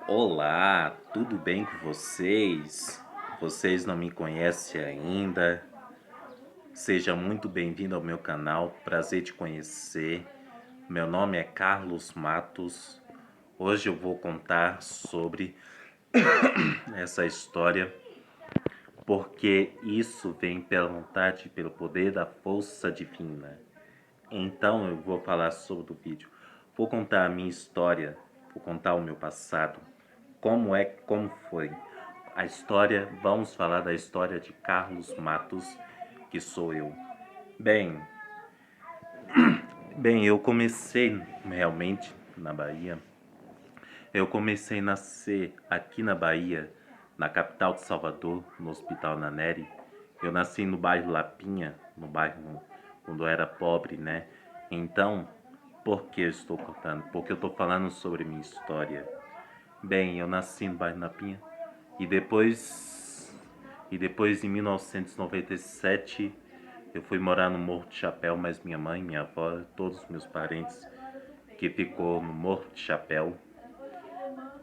Olá, tudo bem com vocês? Vocês não me conhecem ainda? Seja muito bem-vindo ao meu canal, prazer te conhecer. Meu nome é Carlos Matos. Hoje eu vou contar sobre essa história, porque isso vem pela vontade e pelo poder da força divina. Então eu vou falar sobre o vídeo. Vou contar a minha história, vou contar o meu passado, como foi. A história, vamos falar da história de Carlos Matos, que sou eu. Bem, eu comecei realmente na Bahia. Eu comecei a nascer aqui na Bahia, na capital de Salvador, no Hospital Nanere. Eu nasci no bairro Lapinha, no bairro quando eu era pobre, né? Então, por que eu estou contando? Porque eu estou falando sobre minha história. Bem, eu nasci no bairro Lapinha e depois em 1997 eu fui morar no Morro de Chapéu, mas minha mãe, minha avó, todos os meus parentes que ficou no Morro de Chapéu.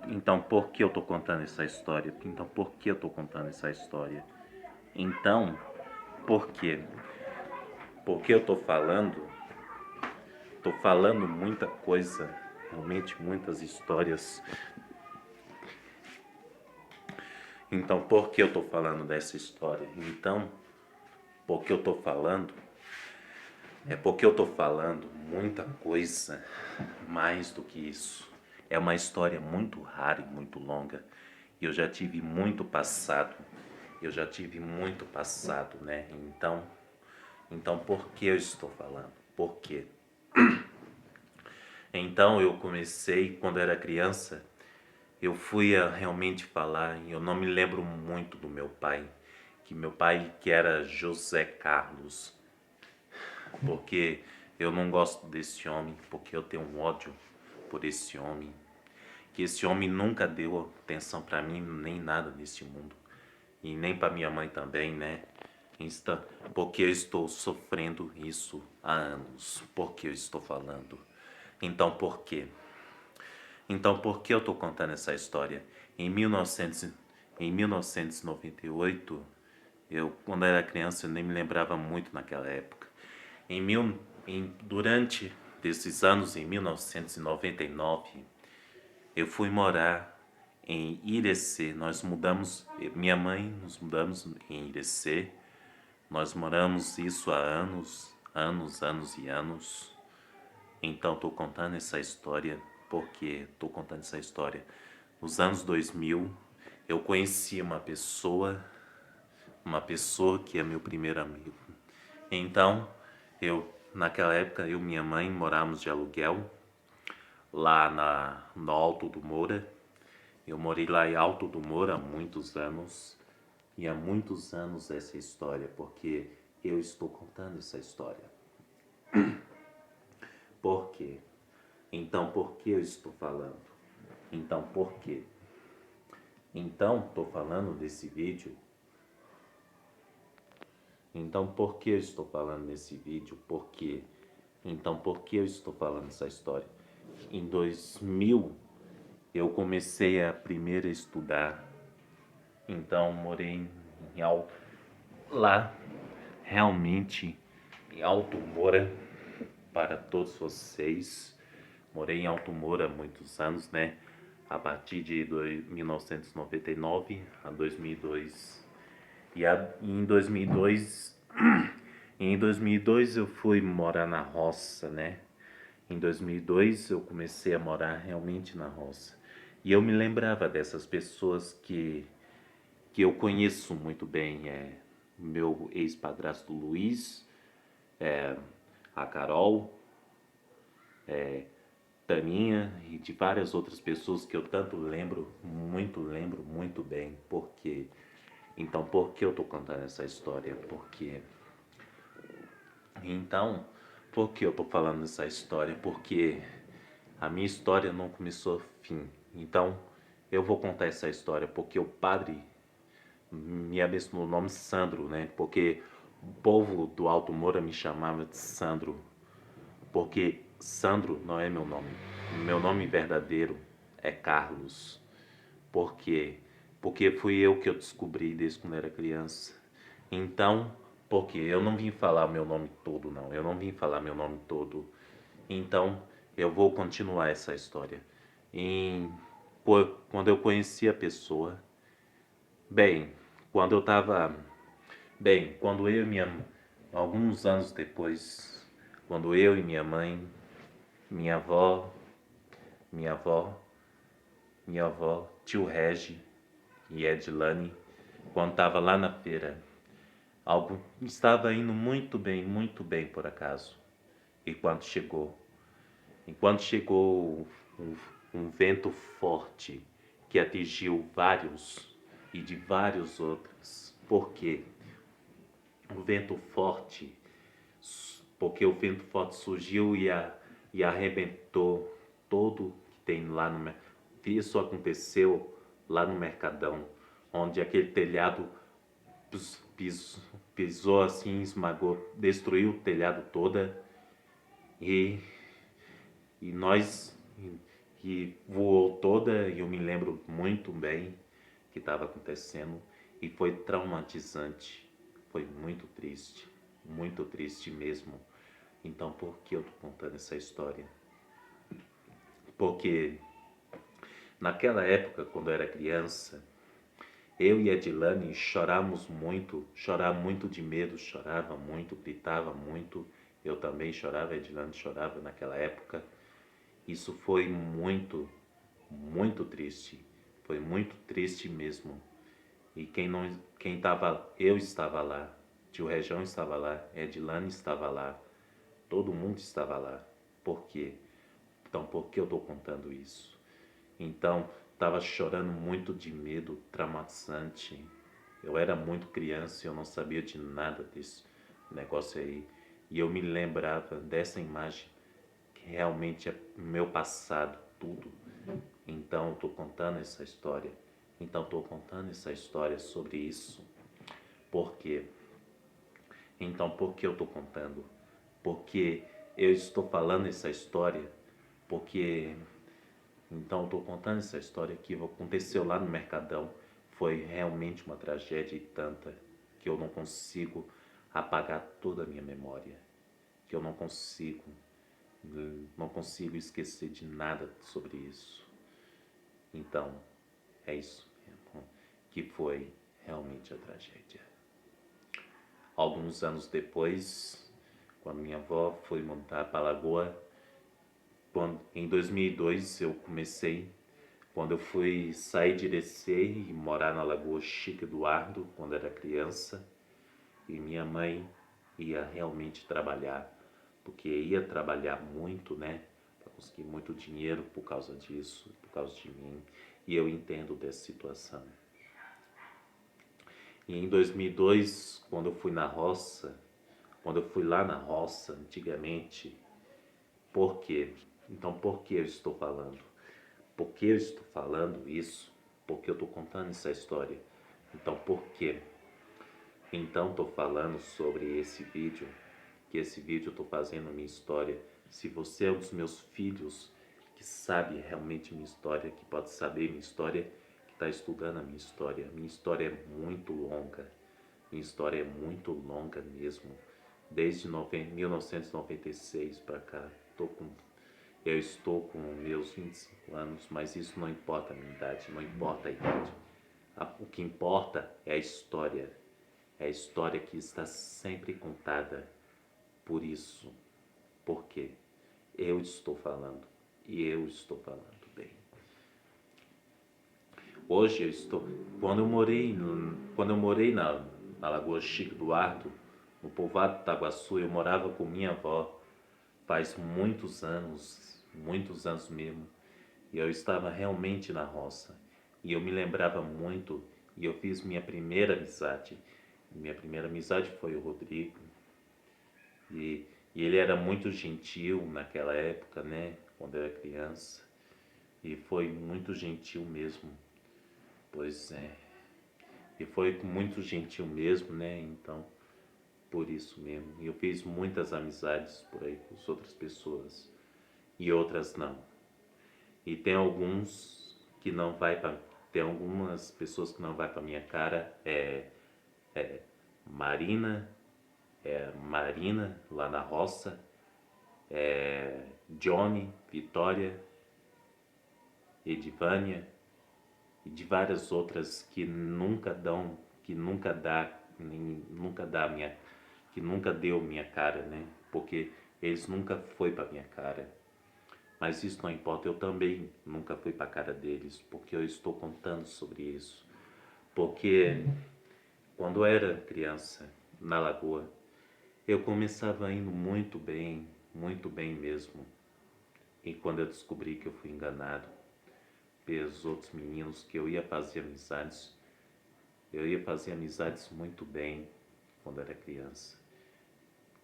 Então, por que eu tô contando essa história? Então, por que eu tô contando essa história? Então, por quê? Porque eu tô falando muita coisa, realmente muitas histórias. Então, por que eu tô falando dessa história? Então, por que eu tô falando? É porque eu tô falando muita coisa mais do que isso. É uma história muito rara e muito longa. Eu já tive muito passado. Né? Então por que eu estou falando? Por quê? Então eu comecei quando era criança. Eu fui a realmente falar, e eu não me lembro muito do meu pai, que era José Carlos, porque eu não gosto desse homem, porque eu tenho um ódio por esse homem, que esse homem nunca deu atenção para mim, nem nada nesse mundo, e nem para minha mãe também, né? Porque eu estou sofrendo isso há anos, porque eu estou falando. Então por quê? Então por que eu estou contando essa história? Em 1998, quando era criança, eu nem me lembrava muito naquela época. Durante desses anos, em 1999, eu fui morar em Irecê. Minha mãe, nos mudamos em Irecê. Nós moramos isso há anos, anos, anos e anos. Então estou contando essa história porque estou contando essa história. Nos anos 2000, eu conheci uma pessoa que é meu primeiro amigo. Então, naquela época, eu e minha mãe morávamos de aluguel lá no Alto do Moura. Eu morei lá em Alto do Moura há muitos anos. E há muitos anos essa história, porque eu estou contando essa história. Por quê? Então, por que eu estou falando? Então, por quê? Então, estou falando desse vídeo. Então, por que eu estou falando nesse vídeo? Por quê? Então, por que eu estou falando essa história? Em 2000, eu comecei a primeiro estudar. Então, morei lá, realmente, em Alto Moura, para todos vocês. Morei em Alto Moura há muitos anos, né? A partir de 1999 a 2002. Em 2002, em 2002 eu fui morar na roça, né? Em 2002 eu comecei a morar realmente na roça. E eu me lembrava dessas pessoas que eu conheço muito bem. Meu ex-padrasto Luiz, a Carol, Taninha e de várias outras pessoas que eu tanto lembro muito bem. Porque Então, por que eu tô contando essa história? Então, por que eu tô falando essa história? Porque a minha história não começou fim. Então, eu vou contar essa história porque o padre me abençoou o nome Sandro, né? Porque o povo do Alto Moura me chamava de Sandro, porque Sandro não é meu nome. Meu nome verdadeiro é Carlos. Por quê? Porque fui eu que eu descobri desde quando era criança. Então, porque eu não vim falar meu nome todo, não. Eu não vim falar meu nome todo. Então, eu vou continuar essa história. E, quando eu conheci a pessoa, bem, quando eu tava, bem, quando eu e minha, alguns anos depois, quando eu e minha mãe, minha avó, minha avó, minha avó, tio Regi e Edilane, quando tava lá na feira, algo estava indo muito bem por acaso. E enquanto chegou um vento forte que atingiu vários e de vários outros. Por quê? O vento forte, porque o vento forte surgiu e arrebentou todo que tem lá no mercado. Isso aconteceu lá no Mercadão, onde aquele telhado pisou assim, esmagou, destruiu o telhado toda e, e nós que voou toda e eu me lembro muito bem que estava acontecendo e foi traumatizante, foi muito triste mesmo. Então por que eu tô contando essa história? Porque naquela época, quando eu era criança, eu e a Edilane chorava muito de medo, chorava muito, gritava muito. Eu também chorava, a Edilane chorava naquela época. Isso foi muito triste. Foi muito triste mesmo. E quem estava, eu estava lá, tio Região estava lá, Edilane estava lá, todo mundo estava lá. Por quê? Então, por que eu estou contando isso? Então, estava chorando muito de medo, traumatizante. Eu era muito criança e eu não sabia de nada desse negócio aí. E eu me lembrava dessa imagem, que realmente é meu passado, tudo. Então, eu estou contando essa história. Então, estou contando essa história sobre isso. Por quê? Então, por que eu estou contando? Porque eu estou falando essa história, porque então, estou contando essa história que aconteceu lá no Mercadão. Foi realmente uma tragédia e tanta que eu não consigo apagar toda a minha memória. Que eu não consigo esquecer de nada sobre isso. Então, é isso mesmo, que foi realmente a tragédia. Alguns anos depois, quando minha avó foi montar para a Lagoa, em 2002 eu comecei. Quando eu fui sair de Irecê e morar na Lagoa Chico Eduardo, quando era criança, e minha mãe ia realmente trabalhar, porque ia trabalhar muito, né, para conseguir muito dinheiro por causa disso, por causa de mim, e eu entendo dessa situação. E em 2002, quando eu fui na roça, quando eu fui lá na roça antigamente, por quê? Então, por que eu estou falando? Por que eu estou falando isso? Porque eu estou contando essa história. Então, por quê? Então, estou falando sobre esse vídeo, que esse vídeo eu estou fazendo a minha história. Se você é um dos meus filhos que sabe realmente minha história, que pode saber minha história, que está estudando a minha história é muito longa. Minha história é muito longa mesmo. Desde 1996 para cá, eu estou com meus 25 anos, mas isso não importa a minha idade, não importa a idade. O que importa é a história. É a história que está sempre contada. Por isso, porque eu estou falando e eu estou falando bem. Hoje eu estou. Quando eu morei na Lagoa Chico Eduardo, no povoado de Taguaçu, eu morava com minha avó faz muitos anos mesmo. E eu estava realmente na roça. E eu me lembrava muito. E eu fiz minha primeira amizade. Minha primeira amizade foi o Rodrigo. E, e ele era muito gentil naquela época, né? Quando eu era criança. E foi muito gentil mesmo. Pois é. E foi muito gentil mesmo, né? Então, por isso mesmo. E eu fiz muitas amizades por aí com as outras pessoas. E outras não. E tem alguns que não vai para tem algumas pessoas que não vai pra minha cara, é Marina, Marina lá na roça, Johnny, Vitória, Edivânia e de várias outras que nunca dão, que nunca dá, nem, nunca dá minha, que nunca deu minha cara, né? Porque eles nunca foi pra minha cara. Mas isso não importa, eu também nunca fui pra cara deles, porque eu estou contando sobre isso. Porque quando eu era criança, na lagoa, eu começava indo muito bem mesmo. E quando eu descobri que eu fui enganado pelos outros meninos, que eu ia fazer amizades muito bem quando era criança.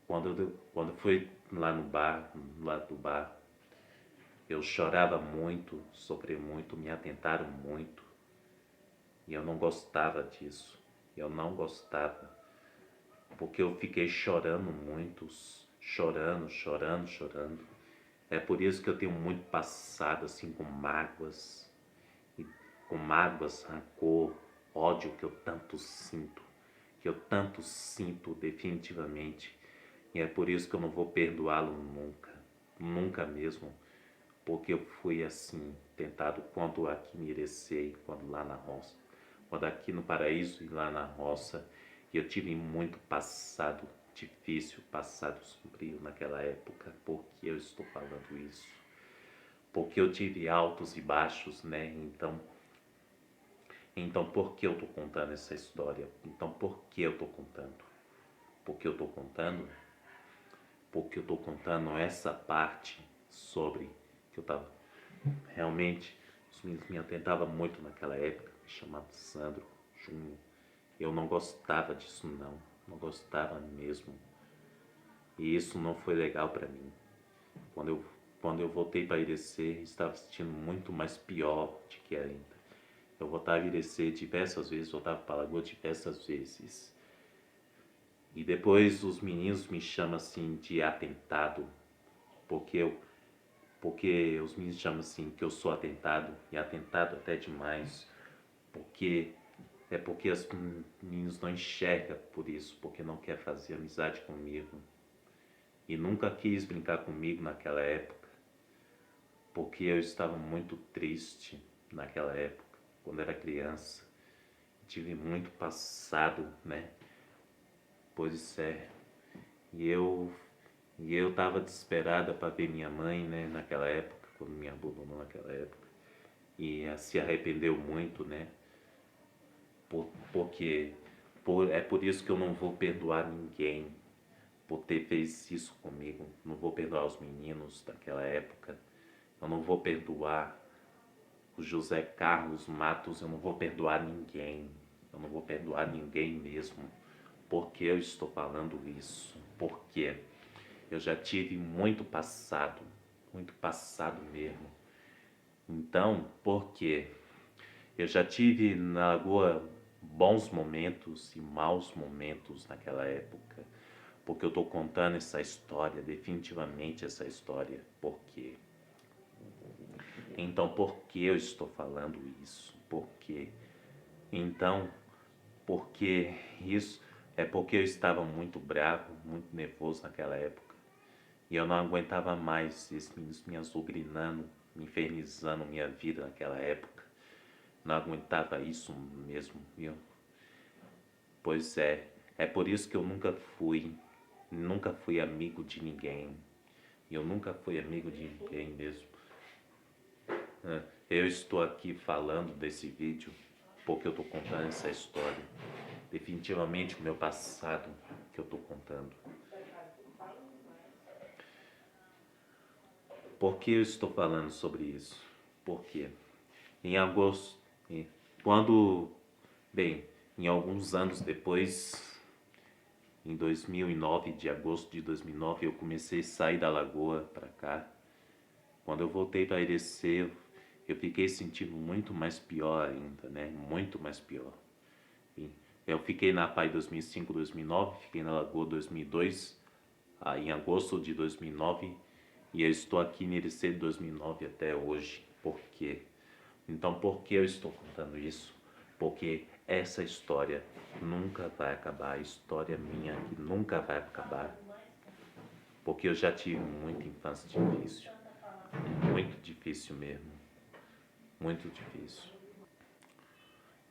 Quando fui lá no bar, lá do bar, eu chorava muito, sofri muito, me atentaram muito. E eu não gostava disso. Eu não gostava. Porque eu fiquei chorando muito, chorando. É por isso que eu tenho muito passado assim e com mágoas, rancor, ódio que eu tanto sinto definitivamente. E é por isso que eu não vou perdoá-lo nunca, nunca mesmo, porque eu fui assim, tentado quando aqui em Irecê, quando lá na roça, quando aqui no Paraíso e lá na roça, e eu tive muito passado difícil, passado sombrio naquela época. Por que eu estou falando isso? Porque eu tive altos e baixos, né? Então por que eu estou contando essa história? Então por que eu estou contando? Porque eu estou contando? Porque eu estou contando essa parte sobre que eu estava realmente, os meninos me atentavam muito naquela época, me chamavam Sandro, Júnior. Eu não gostava disso não gostava mesmo. E isso não foi legal para mim. Quando eu, quando eu voltei para Irecê, estava sentindo muito mais pior do que ainda. Eu voltava a Irecê diversas vezes, voltava para Lagoa diversas vezes. E depois os meninos me chamam assim de atentado, porque os meninos chamam assim que eu sou atentado, e atentado até demais, porque porque os meninos não enxergam por isso, porque não quer fazer amizade comigo. E nunca quis brincar comigo naquela época, porque eu estava muito triste naquela época, quando era criança. Tive muito passado, né? Pois é. E eu estava desesperada para ver minha mãe, né, naquela época, quando me abandonou naquela época. E se arrependeu muito, né? Porque é por isso que eu não vou perdoar ninguém por ter feito isso comigo. Não vou perdoar os meninos daquela época. Eu não vou perdoar o José Carlos Matos. Eu não vou perdoar ninguém. Eu não vou perdoar ninguém mesmo. Por que eu estou falando isso? Porque eu já tive muito passado mesmo. Então, por quê? Eu já tive na Lagoa bons momentos e maus momentos naquela época, porque eu estou contando essa história, definitivamente essa história. Por quê? Então, por que eu estou falando isso? Por quê? Então, porque isso é porque eu estava muito bravo, muito nervoso naquela época. E eu não aguentava mais esses meninos me azugrinando, me infernizando minha vida naquela época. Não aguentava isso mesmo, viu? Pois é por isso que eu nunca fui amigo de ninguém. E eu nunca fui amigo de ninguém mesmo. Eu estou aqui falando desse vídeo porque eu estou contando essa história. Definitivamente o meu passado que eu estou contando. Por que eu estou falando sobre isso? Porque em agosto, quando, bem, em alguns anos depois, em 2009, de agosto de 2009, eu comecei a sair da Lagoa para cá. Quando eu voltei para Irecê, eu fiquei sentindo muito mais pior ainda, né? Muito mais pior. Eu fiquei na PAI 2005, 2009, fiquei na Lagoa 2002, em agosto de 2009, e eu estou aqui em Irecê de 2009 até hoje. Por quê? Então, por que eu estou contando isso? Porque essa história nunca vai acabar, a história minha que nunca vai acabar. Porque eu já tive muita infância difícil, muito difícil mesmo, muito difícil.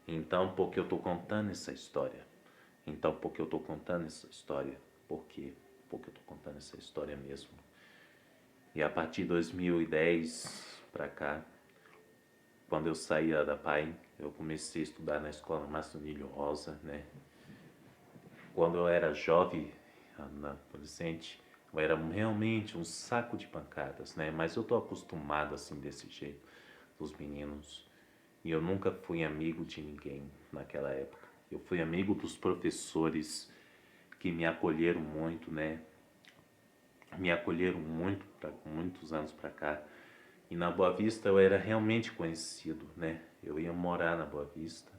Então, por que eu estou contando essa história? Então, por que eu estou contando essa história? Por quê? Porque eu estou contando essa história mesmo. E a partir de 2010 para cá, quando eu saí da PAI, eu comecei a estudar na escola Mastonilho Rosa, né? Quando eu era jovem, adolescente, eu era realmente um saco de pancadas, né? Mas eu tô acostumado assim desse jeito, dos meninos. E eu nunca fui amigo de ninguém naquela época. Eu fui amigo dos professores que me acolheram muito, né? Me acolheram muito, muitos anos para cá. E na Boa Vista eu era realmente conhecido, né? Eu ia morar na Boa Vista.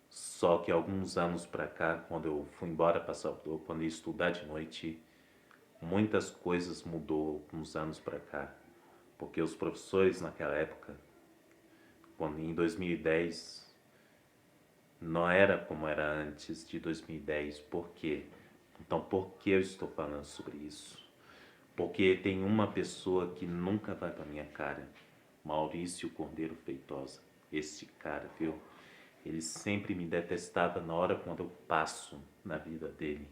Só que alguns anos para cá, quando eu fui embora para Salvador, quando eu ia estudar de noite, muitas coisas mudou uns anos para cá. Porque os professores naquela época, quando em 2010, não era como era antes de 2010. Por quê? Então, por que eu estou falando sobre isso? Porque tem uma pessoa que nunca vai para minha cara, Maurício Cordeiro Feitosa. Esse cara, viu? Ele sempre me detestava na hora quando eu passo na vida dele.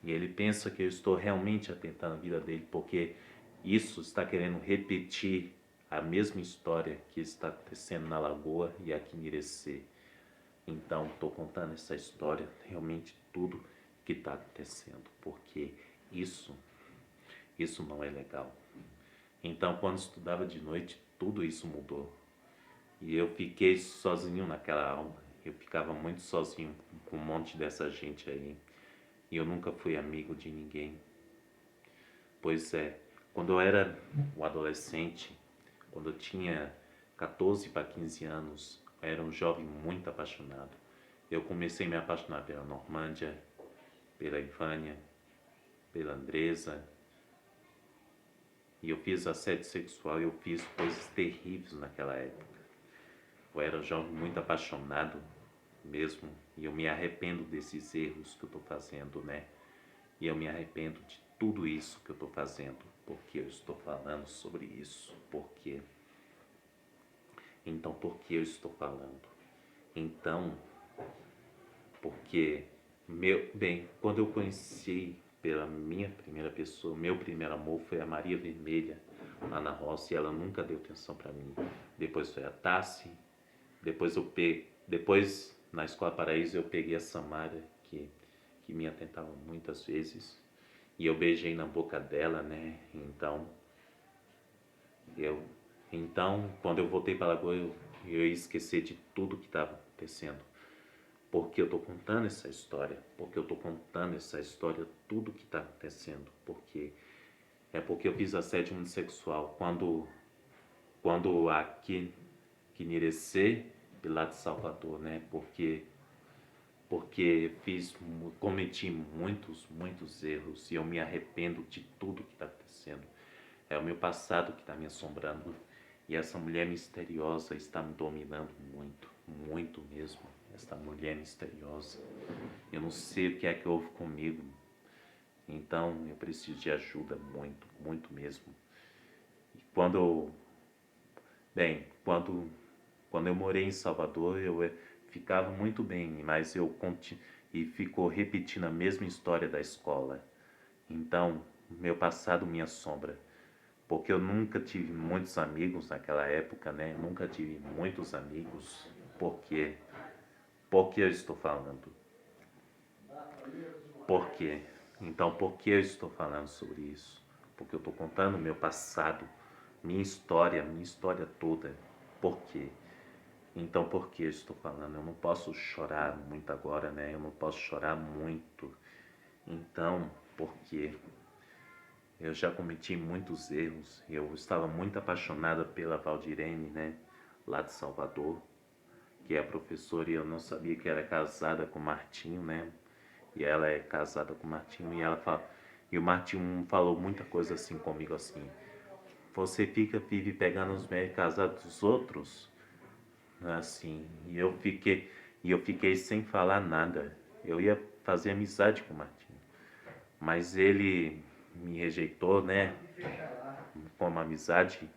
E ele pensa que eu estou realmente atentando a vida dele, porque isso está querendo repetir a mesma história que está acontecendo na Lagoa e aqui em Irecê. Então, estou contando essa história, realmente tudo que está acontecendo, porque isso não é legal. Então, quando estudava de noite, tudo isso mudou. E eu fiquei sozinho naquela aula. Eu ficava muito sozinho com um monte dessa gente aí. E eu nunca fui amigo de ninguém. Pois é, quando eu era um adolescente, quando eu tinha 14 para 15 anos, eu era um jovem muito apaixonado. Eu comecei a me apaixonar pela Normândia, pela Ivânia, pela Andresa. E eu fiz assédio sexual e eu fiz coisas terríveis naquela época. Eu era um jovem muito apaixonado mesmo. E eu me arrependo desses erros que eu estou fazendo, né? E eu me arrependo de tudo isso que eu estou fazendo. Porque eu estou falando sobre isso. Por quê? Então, por que eu estou falando? Então, porque, quando eu conheci pela minha primeira pessoa, meu primeiro amor foi a Maria Vermelha, lá na roça, e ela nunca deu atenção para mim. Depois foi a Tassi, depois na Escola Paraíso eu peguei a Samara, que me atentava muitas vezes, e eu beijei na boca dela, né? Eu, quando eu voltei para Lagoa, eu ia esquecer de tudo que estava acontecendo. Porque eu estou contando essa história, porque eu estou contando essa história, tudo que está acontecendo, porque eu fiz assédio sexual quando aqui em Irecê e lá de Salvador, né? Porque cometi muitos erros e eu me arrependo de tudo que está acontecendo. É o meu passado que está me assombrando e essa mulher misteriosa está me dominando muito mesmo. Esta mulher misteriosa. Eu não sei o que é que houve comigo. Então eu preciso de ajuda muito mesmo. E quando eu morei em Salvador, eu ficava muito bem, mas e ficou repetindo a mesma história da escola. Então, meu passado me assombra. Porque eu nunca tive muitos amigos naquela época, né? Nunca tive muitos amigos. Por quê? Por que eu estou falando? Por quê? Então, por que eu estou falando sobre isso? Porque eu estou contando meu passado, minha história toda. Por quê? Então, por que eu estou falando? Eu não posso chorar muito agora, né? Eu não posso chorar muito. Então, por quê? Eu já cometi muitos erros. Eu estava muito apaixonada pela Valdirene, né? Lá de Salvador, que é a professora, e eu não sabia que era casada com o Martinho, né? E ela é casada com o Martinho e o Martinho falou muita coisa assim comigo assim. você vive pegando os méritos casados dos outros, assim, e eu fiquei sem falar nada. Eu ia fazer amizade com o Martinho, mas ele me rejeitou, né, como amizade,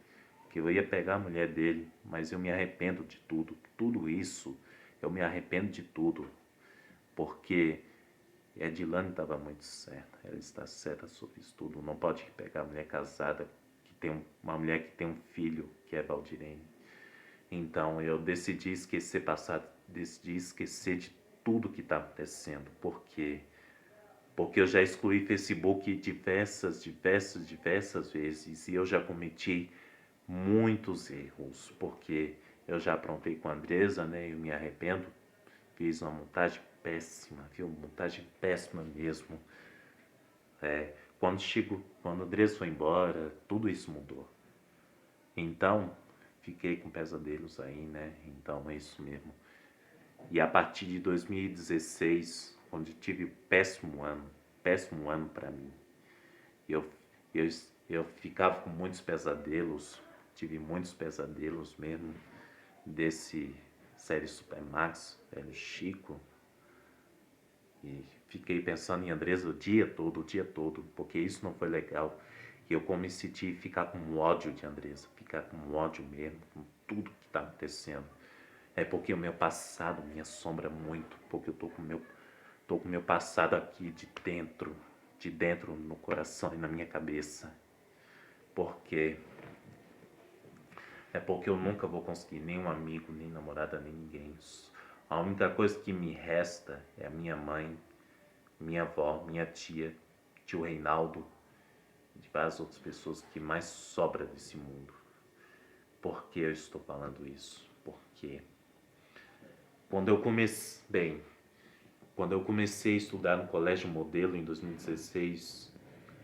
que eu ia pegar a mulher dele, mas eu me arrependo de tudo, tudo isso, eu me arrependo de tudo, porque a Edilane estava muito certa, ela está certa sobre isso tudo, não pode pegar a mulher casada, uma mulher que tem um filho, que é Valdirene. Então eu decidi esquecer passado, decidi esquecer de tudo que está acontecendo, porque eu já excluí Facebook diversas vezes e eu já cometi muitos erros, porque eu já aprontei com a Andresa, né? Eu me arrependo, fiz uma montagem péssima, viu? Montagem péssima mesmo. Quando a Andresa foi embora, tudo isso mudou. Então, fiquei com pesadelos aí, né? Então é isso mesmo. E a partir de 2016, onde tive péssimo ano para mim, eu, eu, eu ficava com muitos pesadelos, tive muitos pesadelos mesmo, desse série Supermax, velho Chico, e fiquei pensando em Andresa o dia todo, porque isso não foi legal. E eu comecei a ficar com ódio de Andresa, ficar com ódio mesmo, com tudo que está acontecendo. É porque o meu passado me assombra muito, porque eu tô com o meu passado aqui de dentro no coração e na minha cabeça. Porque porque eu nunca vou conseguir nenhum amigo, nem namorada, nem ninguém. A única coisa que me resta é a minha mãe, minha avó, minha tia, tio Reinaldo e de várias outras pessoas que mais sobra desse mundo. Por que eu estou falando isso? Porque quando eu comecei, quando eu comecei a estudar no Colégio Modelo em 2016,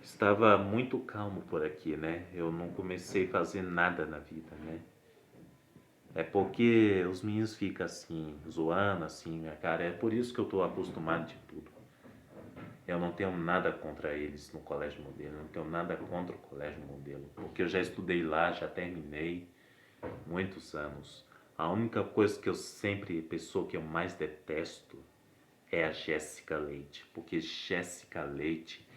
estava muito calmo por aqui, né? Eu não comecei a fazer nada na vida, né? É porque os meninos ficam assim, zoando assim, minha cara. É por isso que eu tô acostumado de tudo. Eu não tenho nada contra eles no Colégio Modelo, eu não tenho nada contra o Colégio Modelo, porque eu já estudei lá, já terminei muitos anos. A única coisa que pessoa que eu mais detesto é a Jéssica Leite, porque Jéssica Leite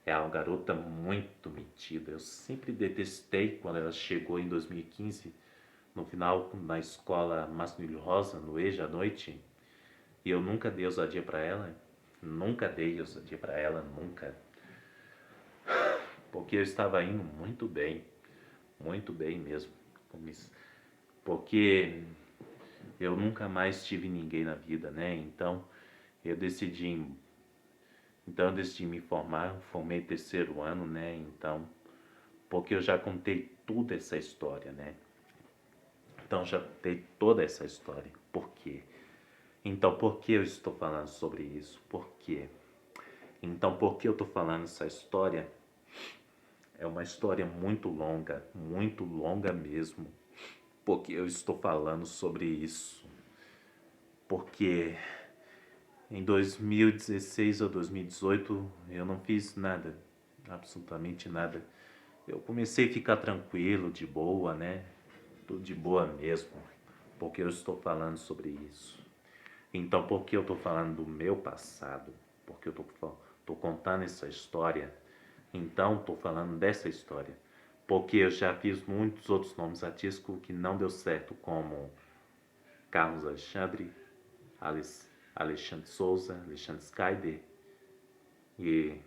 é uma garota muito metida. Eu sempre detestei quando ela chegou em 2015, no final, na escola Masnilho Rosa, no EJA à noite, e eu nunca dei ousadia pra ela, nunca dei ousadia pra ela, nunca, porque eu estava indo muito bem mesmo, porque eu nunca mais tive ninguém na vida, né? Eu decidi, então eu decidi me formar, formei terceiro ano, né? Então, porque eu já contei toda essa história, né? Então já contei toda essa história. Por quê? Então por que eu estou falando sobre isso? Por quê? Então por que eu estou falando essa história? É uma história muito longa mesmo. Porque eu estou falando sobre isso. Porque em 2016 ou 2018 eu não fiz nada, absolutamente nada. Eu comecei a ficar tranquilo, de boa, né? Tudo de boa mesmo, porque eu estou falando sobre isso. Então, por que eu estou falando do meu passado? Porque eu estou contando essa história. Então, estou falando dessa história. Porque eu já fiz muitos outros nomes artísticos que não deu certo, como Carlos Alexandre, Alexandre Souza, Alexandre Skyder e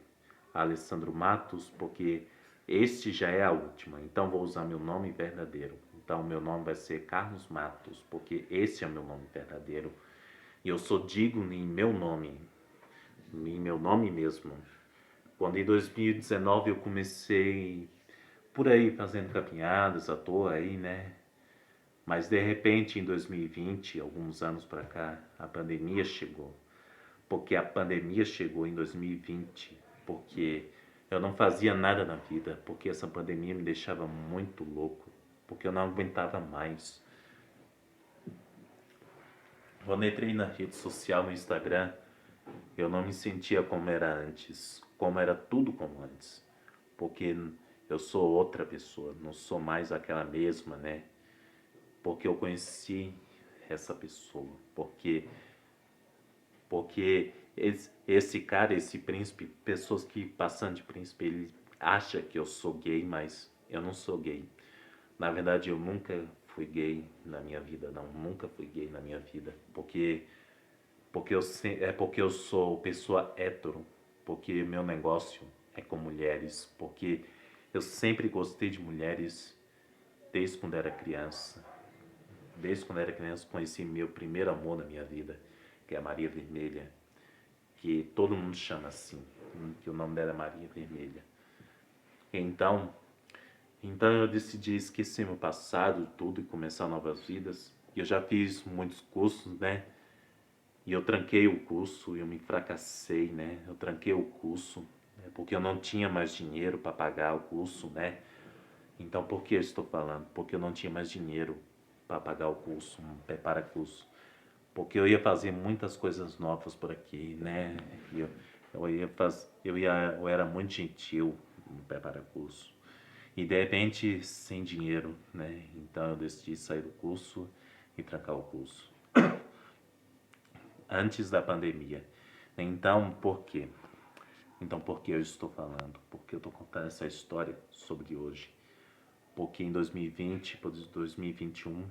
Alessandro Matos, porque este já é a última. Então, vou usar meu nome verdadeiro. Então, meu nome vai ser Carlos Matos, porque esse é meu nome verdadeiro. E eu sou digno em meu nome mesmo. Quando em 2019 eu comecei por aí fazendo caminhadas à toa aí, né? Mas de repente em 2020, alguns anos para cá, a pandemia chegou. Porque a pandemia chegou em 2020, porque eu não fazia nada na vida, porque essa pandemia me deixava muito louco, porque eu não aguentava mais. Quando entrei na rede social, no Instagram, eu não me sentia como era antes, como era tudo como antes, porque eu sou outra pessoa, não sou mais aquela mesma, né? Porque eu conheci essa pessoa, porque esse cara, esse príncipe, pessoas que passando de príncipe, ele acha que eu sou gay, mas eu não sou gay. Na verdade, eu nunca fui gay na minha vida, não, nunca fui gay na minha vida, porque eu sou pessoa hétero, porque meu negócio é com mulheres, porque eu sempre gostei de mulheres desde quando era criança. Desde quando era criança conheci meu primeiro amor na minha vida, que é a Maria Vermelha, que todo mundo chama assim, que o nome dela é Maria Vermelha. Então, então eu decidi esquecer meu passado, tudo e começar novas vidas. E eu já fiz muitos cursos, né? E eu tranquei o curso, eu me fracassei, né? Eu tranquei o curso, né? Porque eu não tinha mais dinheiro para pagar o curso, né? Então, por que eu estou falando? Porque eu não tinha mais dinheiro para pagar o curso, um prepara-curso. Porque eu ia fazer muitas coisas novas por aqui, né? Eu era muito gentil no prepara-curso. E de repente, sem dinheiro, né? Então eu decidi sair do curso e trancar o curso. Antes da pandemia. Então, por quê? Então, por que eu estou falando? Porque eu estou contando essa história sobre hoje. Porque em 2020 para 2021,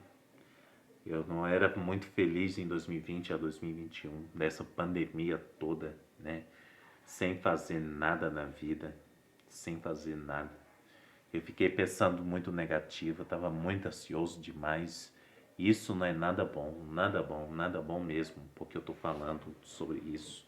eu não era muito feliz em 2020 a 2021, nessa pandemia toda, né? Sem fazer nada na vida, sem fazer nada. Eu fiquei pensando muito negativo, estava muito ansioso demais. Isso não é nada bom, nada bom, nada bom mesmo, porque eu estou falando sobre isso.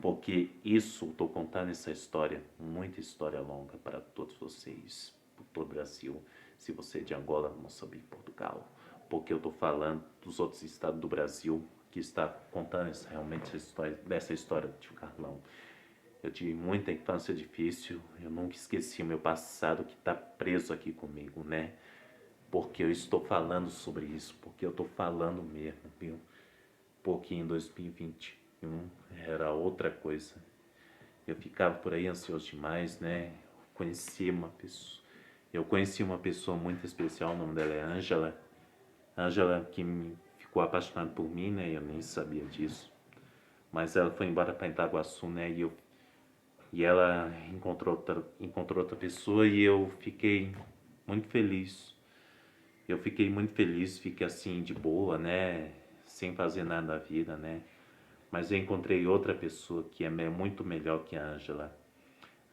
Porque isso, estou contando essa história, muita história longa para todos vocês, por todo o Brasil, se você é de Angola, Moçambique, Portugal. Porque eu estou falando dos outros estados do Brasil que está contando realmente essa história, dessa história de Carlão. Eu tive muita infância difícil, eu nunca esqueci o meu passado que está preso aqui comigo, né? Porque eu estou falando sobre isso, porque eu estou falando mesmo, viu? Porque em 2021 era outra coisa. Eu ficava por aí ansioso demais, né? Eu conheci uma pessoa muito especial, o nome dela é Ângela. Ângela que ficou apaixonada por mim, né? Eu nem sabia disso. Mas ela foi embora para Itaguaçu, né? E ela encontrou outra pessoa e eu fiquei muito feliz. Eu fiquei muito feliz, fiquei assim de boa, né? Sem fazer nada na vida, né? Mas eu encontrei outra pessoa que é muito melhor que a Ângela,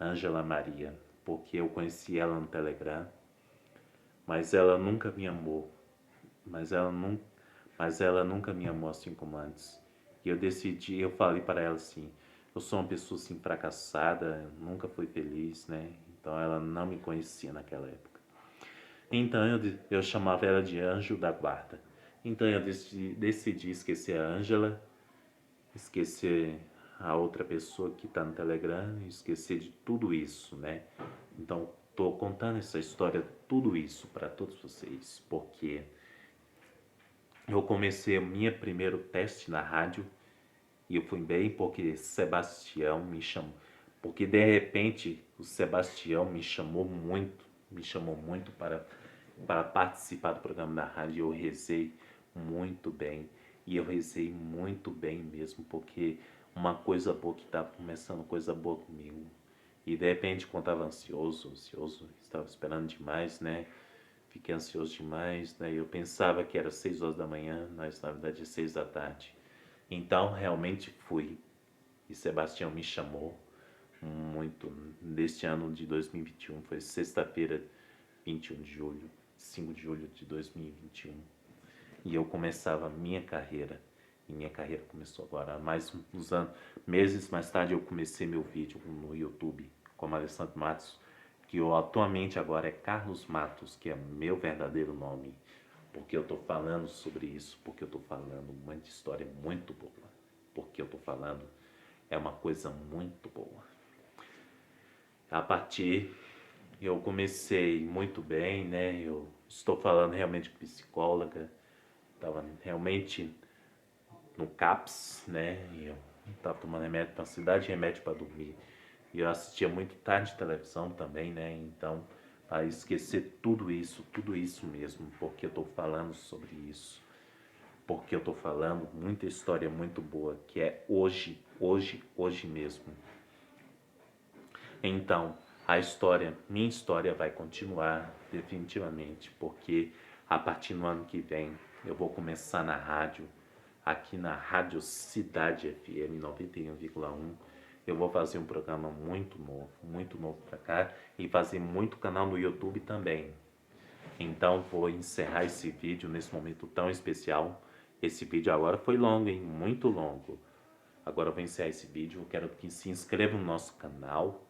Ângela Maria, porque eu conheci ela no Telegram, mas ela nunca me amou, mas ela, nun, mas ela nunca me amou assim como antes. E eu decidi, eu falei para ela assim, eu sou uma pessoa assim fracassada, nunca fui feliz, né? Então ela não me conhecia naquela época. Então eu chamava ela de anjo da guarda. Então eu decidi esquecer a Ângela, esquecer a outra pessoa que está no Telegram, esquecer de tudo isso, né? Então estou contando essa história, tudo isso para todos vocês, porque eu comecei o meu primeiro teste na rádio e eu fui bem porque Sebastião me chamou. Porque de repente o Sebastião me chamou muito para participar do programa da rádio. Eu rezei muito bem. E eu rezei muito bem mesmo, porque uma coisa boa que estava começando, coisa boa comigo. E de repente, quando estava ansioso, estava esperando demais, né? Fiquei ansioso demais, né? Eu pensava que era 6 horas da manhã, mas na verdade é 6 da tarde. Então realmente fui. E Sebastião me chamou muito. Neste ano de 2021, foi sexta-feira, 21 de julho, 5 de julho de 2021. E eu começava a minha carreira. E minha carreira começou agora. Mais uns anos, meses mais tarde eu comecei meu vídeo no YouTube como Alessandro Matos, que eu atualmente agora é Carlos Matos, que é meu verdadeiro nome. Porque eu estou falando sobre isso, porque eu estou falando uma história muito boa. Porque eu estou falando é uma coisa muito boa. A partir eu comecei muito bem, né? Eu estou falando realmente com psicóloga, estava realmente no CAPS, né? E eu estava tomando remédio para ansiedade e remédio para dormir. E eu assistia muito tarde televisão também, né? Então, para esquecer tudo isso mesmo, porque eu estou falando sobre isso. Porque eu estou falando muita história muito boa, que é hoje, hoje mesmo. Então, minha história vai continuar definitivamente, porque a partir do ano que vem eu vou começar na rádio, aqui na Rádio Cidade FM 91,1. Eu vou fazer um programa muito novo para cá e fazer muito canal no YouTube também. Então vou encerrar esse vídeo nesse momento tão especial. Esse vídeo agora foi longo, hein? Muito longo. Agora eu vou encerrar esse vídeo. Eu quero que se inscreva no nosso canal.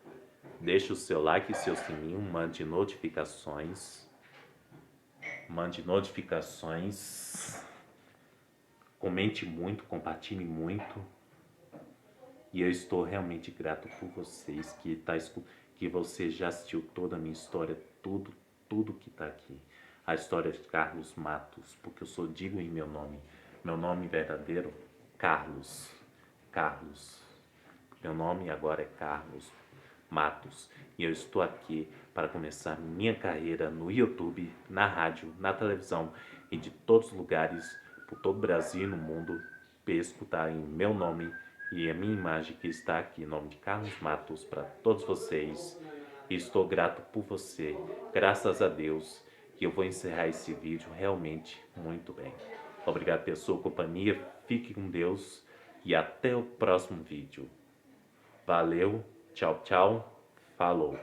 Deixe o seu like e seu sininho. Mande notificações. Comente muito, compartilhe muito. E eu estou realmente grato por vocês que você já assistiu toda a minha história, tudo que está aqui. A história de Carlos Matos, porque eu sou digo em meu nome verdadeiro, Carlos. Meu nome agora é Carlos Matos e eu estou aqui para começar minha carreira no YouTube, na rádio, na televisão e de todos os lugares, por todo o Brasil e no mundo, para escutar em meu nome e a minha imagem que está aqui, em nome de Carlos Matos, para todos vocês. E estou grato por você, graças a Deus, que eu vou encerrar esse vídeo realmente muito bem. Obrigado pela sua companhia, fique com Deus e até o próximo vídeo. Valeu, tchau, falou.